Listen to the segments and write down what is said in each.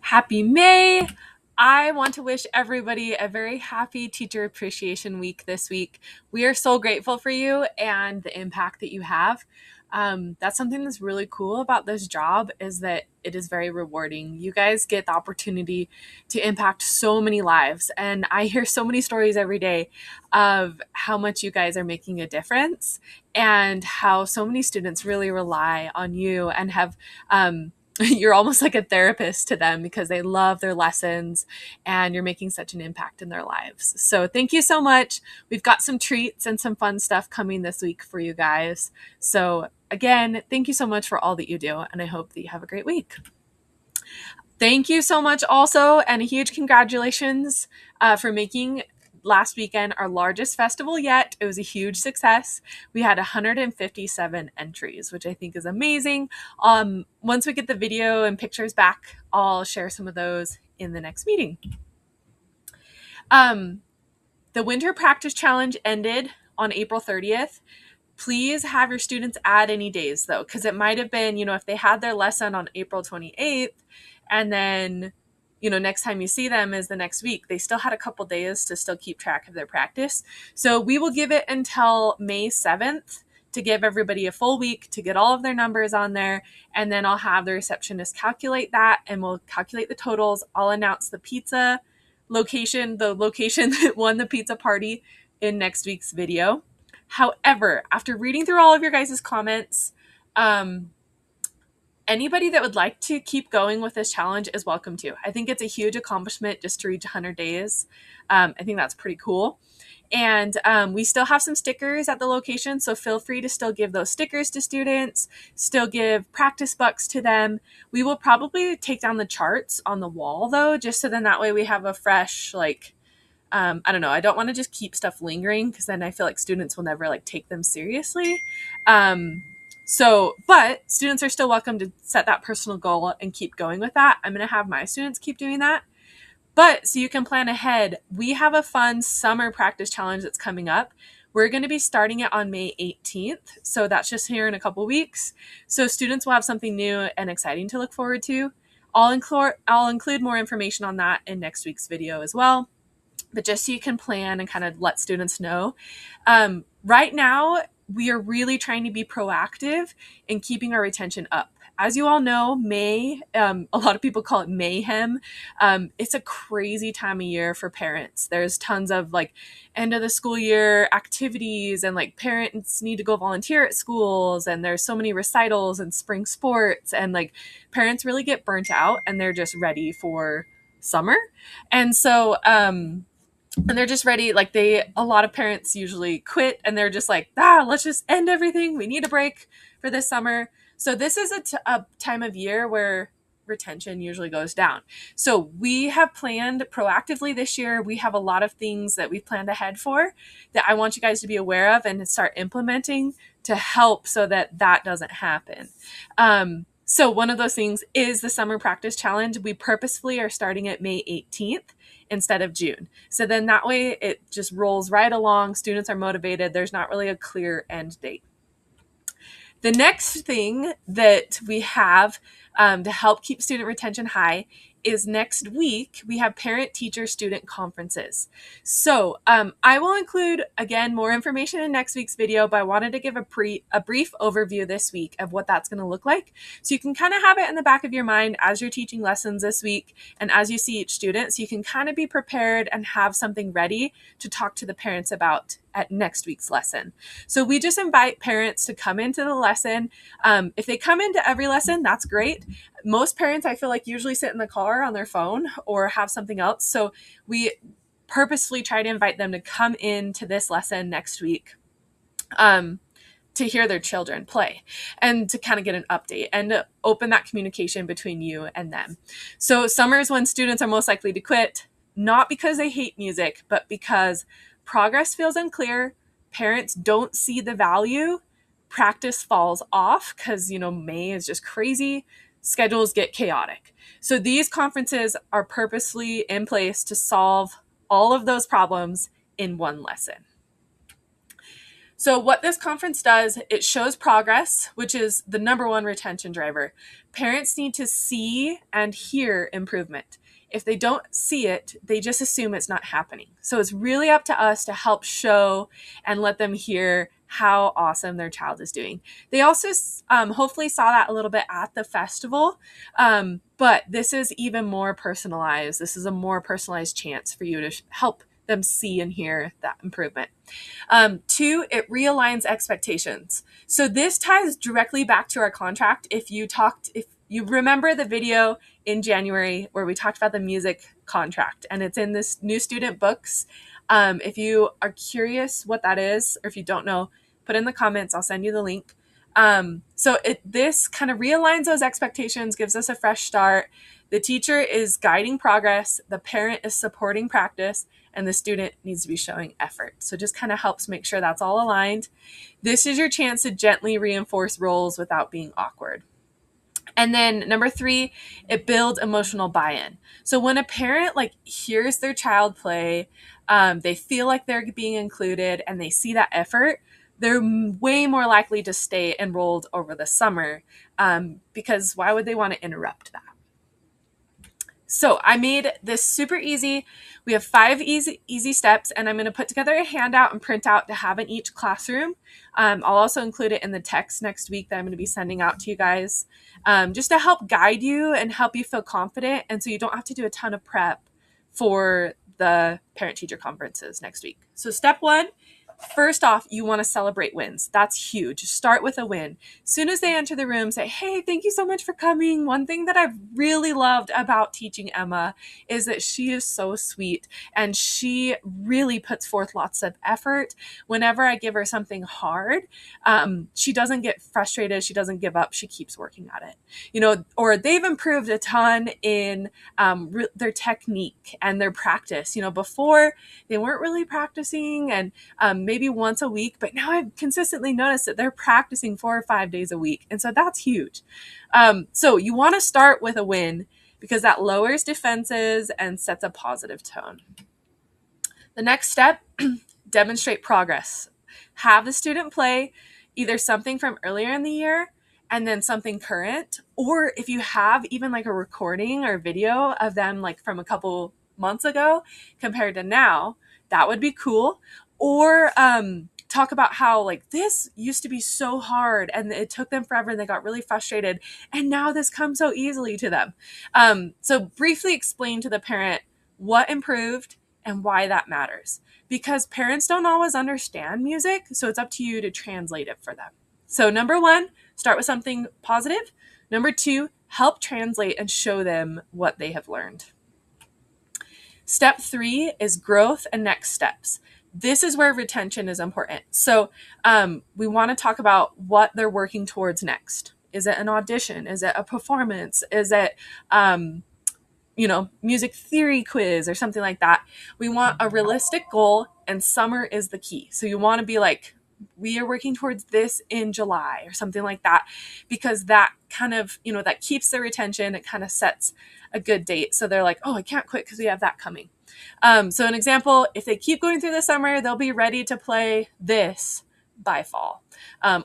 Happy May. I want to wish everybody a very happy Teacher Appreciation Week this week. We are so grateful for you and the impact that you have. That's something that's really cool about this job is that it is very rewarding. You guys get the opportunity to impact so many lives. And I hear so many stories every day of how much you guys are making a difference and how so many students really rely on you and have you're almost like a therapist to them because they love their lessons and you're making such an impact in their lives. So thank you so much. We've got some treats and some fun stuff coming this week for you guys. So again, thank you so much for all that you do, and I hope that you have a great week. Thank you so much also, and a huge congratulations for making last weekend our largest festival yet. It was a huge success. We had 157 entries, which I think is amazing. Once we get the video and pictures back, I'll share some of those in the next meeting. The Winter Practice Challenge ended on April 30th. Please have your students add any days though, because it might have been, if they had their lesson on April 28th and then, next time you see them is the next week, they still had a couple days to still keep track of their practice. So we will give it until May 7th to give everybody a full week to get all of their numbers on there. And then I'll have the receptionist calculate that and we'll calculate the totals. I'll announce the location that won the pizza party in next week's video. However, after reading through all of your guys' comments, anybody that would like to keep going with this challenge is welcome to. I think it's a huge accomplishment just to reach 100 days. I think that's pretty cool. And we still have some stickers at the location, so feel free to still give those stickers to students, still give practice bucks to them. We will probably take down the charts on the wall, though, just so then that way we have a fresh, I don't know. I don't want to just keep stuff lingering because then I feel like students will never take them seriously. But students are still welcome to set that personal goal and keep going with that. I'm going to have my students keep doing that. But so you can plan ahead, we have a fun summer practice challenge that's coming up. We're going to be starting it on May 18th. So that's just here in a couple weeks. So students will have something new and exciting to look forward to. I'll include more information on that in next week's video as well. But just so you can plan and kind of let students know. Right now, we are really trying to be proactive in keeping our retention up. As you all know, May, a lot of people call it mayhem. It's a crazy time of year for parents. There's tons of end of the school year activities and parents need to go volunteer at schools and there's so many recitals and spring sports and parents really get burnt out and they're just ready for summer. And so, and they're just ready. A lot of parents usually quit and they're just let's just end everything. We need a break for this summer. So this is a time of year where retention usually goes down. So we have planned proactively this year. We have a lot of things that we've planned ahead for that I want you guys to be aware of and start implementing to help so that doesn't happen. So one of those things is the summer practice challenge. We purposefully are starting at May 18th instead of June. So then that way it just rolls right along. Students are motivated. There's not really a clear end date. The next thing that we have to help keep student retention high is next week we have parent-teacher-student conferences. So I will include, again, more information in next week's video, but I wanted to give a brief overview this week of what that's going to look like. So you can kind of have it in the back of your mind as you're teaching lessons this week and as you see each student, so you can kind of be prepared and have something ready to talk to the parents about at next week's lesson. So we just invite parents to come into the lesson. If they come into every lesson, that's great. Most parents, I feel usually sit in the car on their phone or have something else. So we purposefully try to invite them to come into this lesson next week to hear their children play and to kind of get an update and to open that communication between you and them. So summer is when students are most likely to quit, not because they hate music, but because progress feels unclear, parents don't see the value, practice falls off because, May is just crazy, schedules get chaotic. So these conferences are purposely in place to solve all of those problems in one lesson. So what this conference does, it shows progress, which is the number one retention driver. Parents need to see and hear improvement. If they don't see it, they just assume it's not happening. So it's really up to us to help show and let them hear how awesome their child is doing. They also hopefully saw that a little bit at the festival, but this is even more personalized. This is a more personalized chance for you to help them see and hear that improvement. 2, it realigns expectations. So this ties directly back to our contract. If you remember the video in January where we talked about the music contract, and it's in this New Student Books. If you are curious what that is, or if you don't know, put in the comments. I'll send you the link. This kind of realigns those expectations, gives us a fresh start. The teacher is guiding progress, the parent is supporting practice, and the student needs to be showing effort. So it just kind of helps make sure that's all aligned. This is your chance to gently reinforce roles without being awkward. And then number 3, it builds emotional buy-in. So when a parent hears their child play, they feel like they're being included and they see that effort, they're way more likely to stay enrolled over the summer, because why would they want to interrupt that? So I made this super easy. We have 5 easy steps, and I'm going to put together a handout and print out to have in each classroom. I'll also include it in the text next week that I'm going to be sending out to you guys, just to help guide you and help you feel confident, and so you don't have to do a ton of prep for the parent-teacher conferences next week. So step 1, first off, you want to celebrate wins. That's huge. Start with a win. As soon as they enter the room, say, hey, thank you so much for coming. One thing that I've really loved about teaching Emma is that she is so sweet and she really puts forth lots of effort. Whenever I give her something hard, she doesn't get frustrated. She doesn't give up. She keeps working at it. Or they've improved a ton in their technique and their practice. Before they weren't really practicing, and maybe once a week, but now I've consistently noticed that they're practicing 4 or 5 days a week. And so that's huge. So you want to start with a win because that lowers defenses and sets a positive tone. The next step, demonstrate progress. Have the student play either something from earlier in the year and then something current, or if you have even a recording or video of them from a couple months ago compared to now, that would be cool. Or talk about how this used to be so hard and it took them forever and they got really frustrated, and now this comes so easily to them. So briefly explain to the parent what improved and why that matters, because parents don't always understand music, so it's up to you to translate it for them. So number 1, start with something positive. Number 2, help translate and show them what they have learned. Step 3 is growth and next steps. This is where retention is important. So we want to talk about what they're working towards next. Is it an audition? Is it a performance? Is it, music theory quiz or something like that? We want a realistic goal, and summer is the key. So you want to be we are working towards this in July or something like that, because that kind of, that keeps their retention. It kind of sets a good date. So they're oh, I can't quit because we have that coming. So an example, if they keep going through the summer, they'll be ready to play this by fall,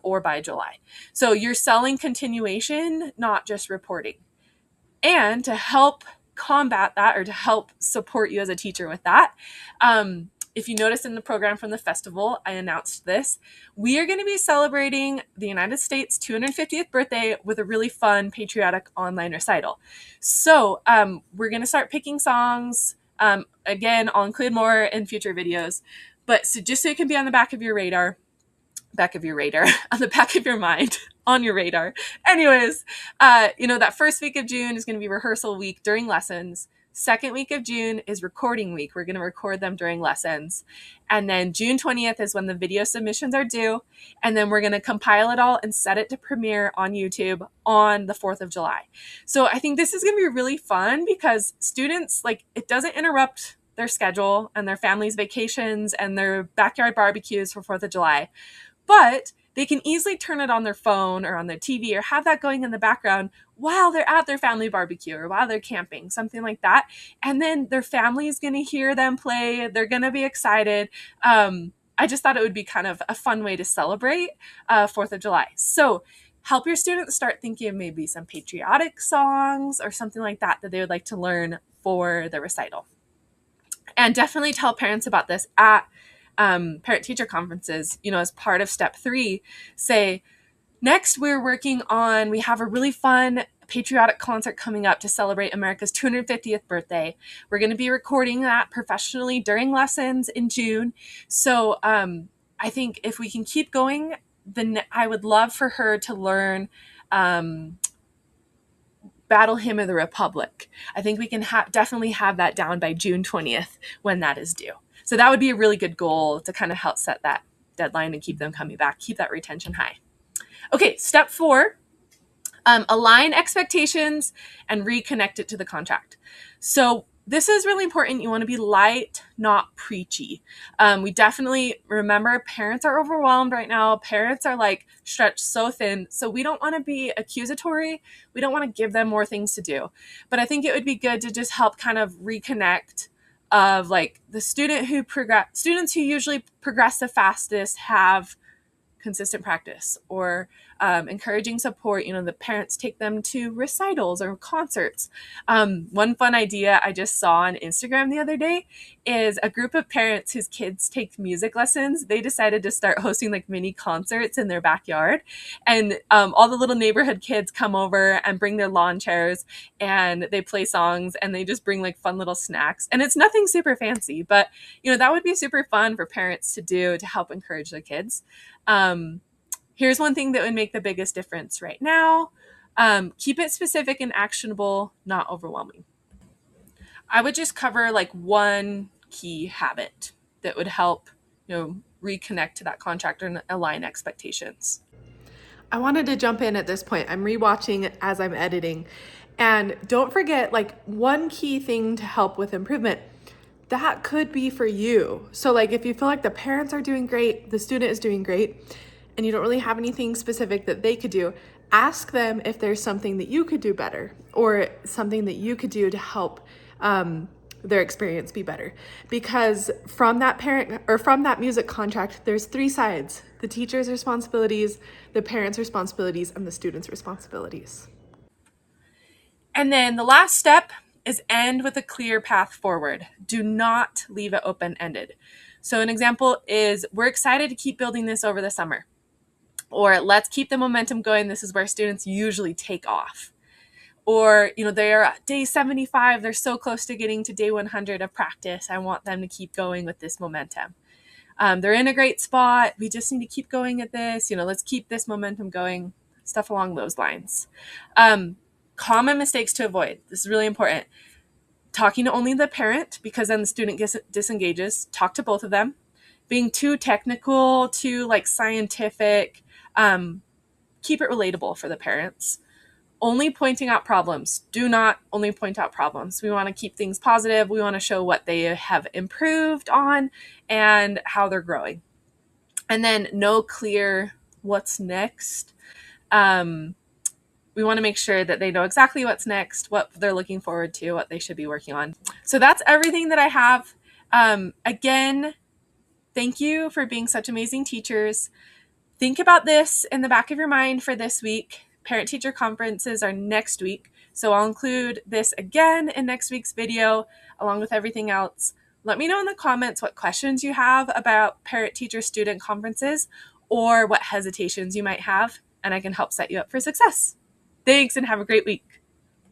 or by July. So you're selling continuation, not just reporting. And to help combat that, or to help support you as a teacher with that, if you noticed in the program from the festival, I announced this. We are going to be celebrating the United States 250th birthday with a really fun patriotic online recital. So we're going to start picking songs. Again, I'll include more in future videos, but just so it can be on the back of your radar, on the back of your mind, on your radar. Anyways, that first week of June is going to be rehearsal week during lessons. Second week of June is recording week. We're going to record them during lessons. And then June 20th is when the video submissions are due. And then we're going to compile it all and set it to premiere on YouTube on the 4th of July. So I think this is going to be really fun because students, it doesn't interrupt their schedule and their family's vacations and their backyard barbecues for 4th of July. But they can easily turn it on their phone or on their TV or have that going in the background while they're at their family barbecue or while they're camping, something like that. And then their family is going to hear them play. They're going to be excited. I just thought it would be kind of a fun way to celebrate 4th of July. So help your students start thinking of maybe some patriotic songs or something like that they would like to learn for the recital. And definitely tell parents about this at parent-teacher conferences, as part of step 3. Say, next we have a really fun patriotic concert coming up to celebrate America's 250th birthday. We're going to be recording that professionally during lessons in June. So I think if we can keep going, then I would love for her to learn Battle Hymn of the Republic. I think we can definitely have that down by June 20th when that is due. So that would be a really good goal to kind of help set that deadline and keep them coming back, keep that retention high. Okay, step 4, align expectations and reconnect it to the contract. So this is really important. You want to be light, not preachy. We definitely remember parents are overwhelmed right now. Parents are like stretched so thin. So we don't want to be accusatory. We don't want to give them more things to do. But I think it would be good to just help kind of reconnect of like the students who usually progress the fastest have consistent practice, or encouraging support. The parents take them to recitals or concerts. One fun idea I just saw on Instagram the other day is a group of parents whose kids take music lessons. They decided to start hosting like mini concerts in their backyard, and all the little neighborhood kids come over and bring their lawn chairs and they play songs, and they just bring like fun little snacks, and it's nothing super fancy, but that would be super fun for parents to do to help encourage their kids. Here's one thing that would make the biggest difference right now. Keep it specific and actionable, not overwhelming. I would just cover like one key habit that would help, reconnect to that contract and align expectations. I wanted to jump in at this point. I'm rewatching as I'm editing. And don't forget, like, one key thing to help with improvement, that could be for you. So like if you feel like the parents are doing great, the student is doing great, and you don't really have anything specific that they could do, ask them if there's something that you could do better or something that you could do to help their experience be better. Because from that music contract, there's 3 sides: the teacher's responsibilities, the parents' responsibilities, and the student's responsibilities. And then the last step is end with a clear path forward. Do not leave it open-ended. So an example is, we're excited to keep building this over the summer. Or let's keep the momentum going. This is where students usually take off. Or, they're at day 75. They're so close to getting to day 100 of practice. I want them to keep going with this momentum. They're in a great spot. We just need to keep going at this. Let's keep this momentum going. Stuff along those lines. Common mistakes to avoid. This is really important. Talking to only the parent, because then the student disengages. Talk to both of them. Being too technical, too like scientific. Keep it relatable for the parents. Only pointing out problems. Do not only point out problems. We want to keep things positive. We want to show what they have improved on and how they're growing. And then no clear what's next. We want to make sure that they know exactly what's next, what they're looking forward to, what they should be working on. So that's everything that I have. Again, thank you for being such amazing teachers. Think about this in the back of your mind for this week. Parent-teacher conferences are next week, so I'll include this again in next week's video, along with everything else. Let me know in the comments what questions you have about parent-teacher-student conferences, or what hesitations you might have, and I can help set you up for success. Thanks, and have a great week.